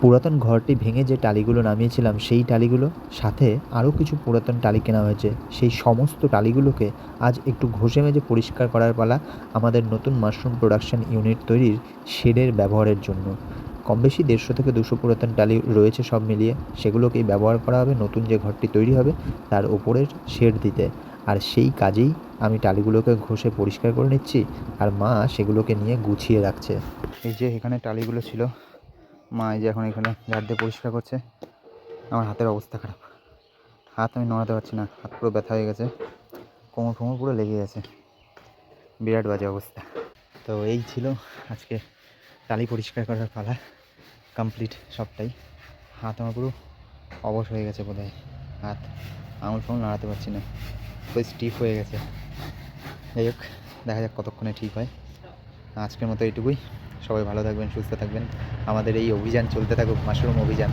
পুরাতন ঘরটি ভেঙে যে টালিগুলো নামিয়েছিলাম সেই টালিগুলো সাথে আরও কিছু পুরাতন টালি কেনা হয়েছে। সেই সমস্ত টালিগুলোকে আজ একটু ঘষে মেজে পরিষ্কার করার পালা আমাদের নতুন মাশরুম প্রোডাকশন ইউনিট তৈরির শেডের ব্যবহারের জন্য। কম বেশি 150 থেকে 200 পুরাতন টালি রয়েছে সব মিলিয়ে। সেগুলোকেই ব্যবহার করা হবে নতুন যে ঘরটি তৈরি হবে তার ওপরের শেড দিতে। আর সেই কাজেই আমি টালিগুলোকে ঘষে পরিষ্কার করে নিচ্ছি আর মা সেগুলোকে নিয়ে গুছিয়ে রাখছে। এই যে এখানে টালিগুলো ছিল, মা এই যে এখন এখানে ঝাড় দিয়ে পরিষ্কার করছে। আমার হাতের অবস্থা খারাপ, হাত আমি নড়াতে পারছি না, হাত পুরো ব্যথা হয়ে গেছে, কোমর ফোমর পুরো লেগে গেছে, বিরাট বাজে অবস্থা। তো এই ছিল আজকে টালি পরিষ্কার করার পালা, কমপ্লিট সবটাই। হাত আমার পুরো অবশ হয়ে গেছে বোধহয়, হাত আঙুল ফাঙুল নাড়াতে পারছি না, পুরো স্টিফ হয়ে গেছে। যাই হোক, দেখা যাক কতক্ষণে ঠিক হয়। আজকের মতো এইটুকুই। সবাই ভালো থাকবেন, সুস্থ থাকবেন। আমাদের এই অভিযান চলতে থাকুক, মাশরুম অভিযান।